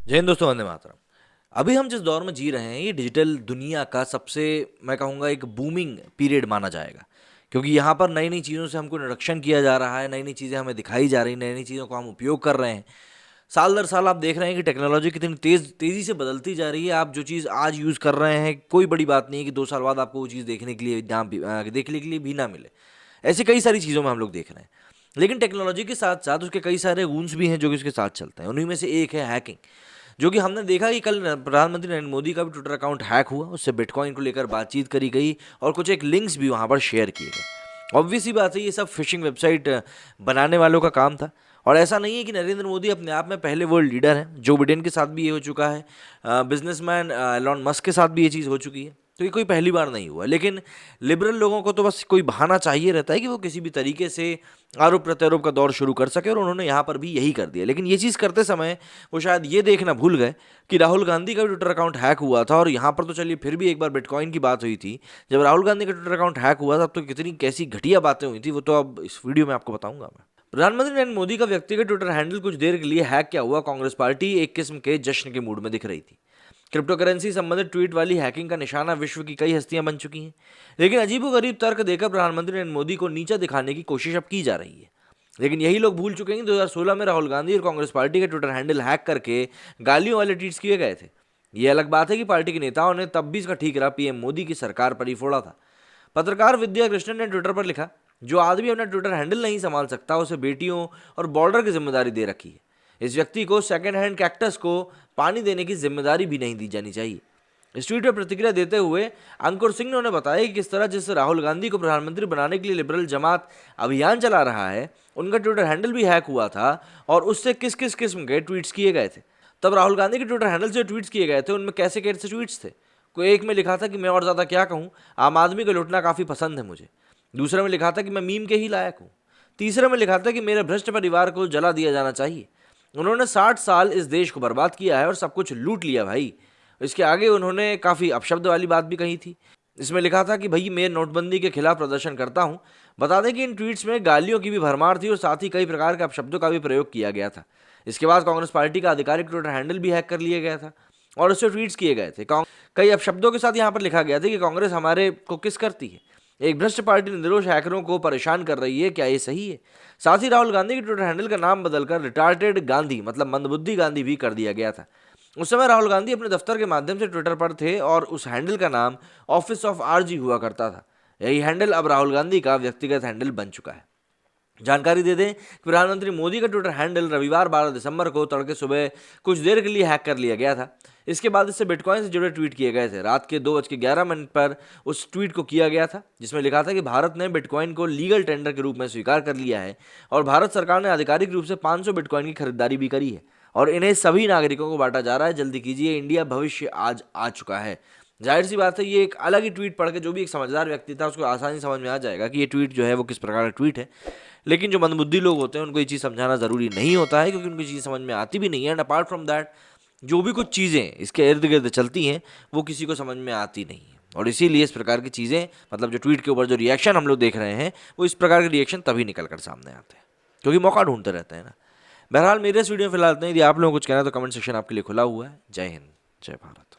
जय हिंद दोस्तों, वंदे मातरम। अभी हम जिस दौर में जी रहे हैं ये डिजिटल दुनिया का सबसे, मैं कहूँगा, एक बूमिंग पीरियड माना जाएगा। क्योंकि यहाँ पर नई नई चीज़ों से हमको इंट्रोडक्शन किया जा रहा है, नई नई चीज़ें हमें दिखाई जा रही, नई नई चीज़ों को हम उपयोग कर रहे हैं। साल दर साल आप देख रहे हैं कि टेक्नोलॉजी कितनी तेज़ी से बदलती जा रही है। आप जो चीज़ आज यूज़ कर रहे हैं, कोई बड़ी बात नहीं है कि 2 साल बाद आपको वो चीज़ देखने के लिए भी ना मिले। ऐसी कई सारी चीज़ों में हम लोग देख रहे हैं। लेकिन टेक्नोलॉजी के साथ साथ उसके कई सारे गुन्स भी हैं जो कि उसके साथ चलते हैं। उन्हीं में से एक है हैकिंग, जो कि हमने देखा कि कल प्रधानमंत्री नरेंद्र मोदी का भी ट्विटर अकाउंट हैक हुआ, उससे बिटकॉइन को लेकर बातचीत करी गई और कुछ एक लिंक्स भी वहाँ पर शेयर किए गए। ऑब्वियस ही बात है, ये सब फिशिंग वेबसाइट बनाने वालों का काम था। और ऐसा नहीं है कि नरेंद्र मोदी अपने आप में पहले वर्ल्ड लीडर हैं। जो बिडेन के साथ भी ये हो चुका है, बिजनेसमैन एलॉन मस्क के साथ भी ये चीज़ हो चुकी है। तो ये कोई पहली बार नहीं हुआ। लेकिन लिबरल लोगों को तो बस कोई बहाना चाहिए रहता है कि वो किसी भी तरीके से आरोप प्रत्यारोप का दौर शुरू कर सके, और उन्होंने यहाँ पर भी यही कर दिया। लेकिन ये चीज़ करते समय वो शायद ये देखना भूल गए कि राहुल गांधी का भी ट्विटर अकाउंट हैक हुआ था। और यहाँ पर तो चलिए फिर भी एक बार बिटकॉइन की बात हुई थी। जब राहुल गांधी का ट्विटर अकाउंट हैक हुआ था तो कितनी कैसी घटिया बातें हुई थी, वो तो अब इस वीडियो में आपको बताऊंगा मैं। प्रधानमंत्री नरेंद्र मोदी का व्यक्तिगत ट्विटर हैंडल कुछ देर के लिए हैक क्या हुआ, कांग्रेस पार्टी एक किस्म के जश्न के मूड में दिख रही थी। क्रिप्टो करेंसी संबंधित ट्वीट वाली हैकिंग का निशाना विश्व की कई हस्तियां बन चुकी हैं। लेकिन अजीबोगरीब तर्क देकर प्रधानमंत्री नरेंद्र मोदी को नीचा दिखाने की कोशिश अब की जा रही है। लेकिन यही लोग भूल चुके हैं कि 2016 में राहुल गांधी और कांग्रेस पार्टी के ट्विटर हैंडल हैक करके गालियों वाले ट्वीट्स किए गए थे। ये अलग बात है कि पार्टी के नेताओं ने तब भी इसका ठीकरा पीएम मोदी की सरकार पर ही फोड़ा था। पत्रकार विद्या कृष्णन ने ट्विटर पर लिखा, जो आदमी अपना ट्विटर हैंडल नहीं संभाल सकता उसे बेटियों और बॉर्डर की जिम्मेदारी दे रखी है। इस व्यक्ति को सेकंड हैंड कैक्टस को पानी देने की जिम्मेदारी भी नहीं दी जानी चाहिए। इस ट्वीट पर प्रतिक्रिया देते हुए अंकुर सिंह ने बताया कि किस तरह जिस राहुल गांधी को प्रधानमंत्री बनाने के लिए लिबरल जमात अभियान चला रहा है, उनका ट्विटर हैंडल भी हैक हुआ था और उससे किस किस किस्म के ट्वीट्स किए गए थे। तब राहुल गांधी के ट्विटर हैंडल से ट्वीट्स किए गए थे, उनमें कैसे कैसे ट्वीट्स थे। कोई एक में लिखा था कि मैं और ज़्यादा क्या कहूँ, आम आदमी को लुटना काफ़ी पसंद है मुझे। दूसरे में लिखा था कि मैं मीम के ही लायक हूँ। तीसरे में लिखा था कि मेरे भ्रष्ट परिवार को जला दिया जाना चाहिए। उन्होंने 60 साल इस देश को बर्बाद किया है और सब कुछ लूट लिया भाई। इसके आगे उन्होंने काफ़ी अपशब्द वाली बात भी कही थी। इसमें लिखा था कि भाई मैं नोटबंदी के खिलाफ प्रदर्शन करता हूँ। बता दें कि इन ट्वीट्स में गालियों की भी भरमार थी और साथ ही कई प्रकार के अपशब्दों का भी प्रयोग किया गया था। इसके बाद कांग्रेस पार्टी का आधिकारिक ट्विटर हैंडल भी हैक कर लिया गया था और उससे ट्वीट्स किए गए थे। कई अपशब्दों के साथ यहाँ पर लिखा गया था कि कांग्रेस हमारे को किस करती है, एक भ्रष्ट पार्टी निर्दोष हैकरों को परेशान कर रही है, क्या ये सही है। साथ ही राहुल गांधी के ट्विटर हैंडल का नाम बदलकर रिटार्टेड गांधी मतलब मंदबुद्धि गांधी भी कर दिया गया था। उस समय राहुल गांधी अपने दफ्तर के माध्यम से ट्विटर पर थे और उस हैंडल का नाम ऑफिस ऑफ आरजी हुआ करता था। यही हैंडल अब राहुल गांधी का व्यक्तिगत हैंडल बन चुका है। जानकारी दे दें कि प्रधानमंत्री मोदी का ट्विटर हैंडल रविवार 12 दिसंबर को तड़के सुबह कुछ देर के लिए हैक कर लिया गया था। इसके बाद इससे बिटकॉइन से जुड़े ट्वीट किए गए थे। रात के 2:11 पर उस ट्वीट को किया गया था जिसमें लिखा था कि भारत ने बिटकॉइन को लीगल टेंडर के रूप में स्वीकार कर लिया है और भारत सरकार ने आधिकारिक रूप से 500 बिटकॉइन की खरीदारी भी करी है और इन्हें सभी नागरिकों को बांटा जा रहा है। जल्दी कीजिए, इंडिया भविष्य आज आ चुका है। जाहिर सी बात है, ये एक अलग ही ट्वीट पढ़ के जो भी एक समझदार व्यक्ति था उसको आसानी समझ में आ जाएगा कि ये ट्वीट जो है वो किस प्रकार का ट्वीट है। लेकिन जो मंदबुद्धि लोग होते हैं उनको ये चीज़ समझाना ज़रूरी नहीं होता है, क्योंकि उनको चीज़ समझ में आती भी नहीं है। एंड अपार्ट फ्रॉम दैट, जो भी कुछ चीज़ें इसके इर्द गिर्द चलती हैं वो किसी को समझ में आती नहीं है। और इसीलिए इस प्रकार की चीज़ें, मतलब जो ट्वीट के ऊपर जो रिएक्शन हम लोग देख रहे हैं, वो इस प्रकार के रिएक्शन तभी निकल कर सामने आते हैं क्योंकि मौका ढूंढते रहते हैं ना। बहरहाल मेरे इस वीडियो में फिलहाल इतना ही। यदि आप लोगों को कुछ कहना है तो कमेंट सेक्शन आपके लिए खुला हुआ है। जय हिंद, जय भारत।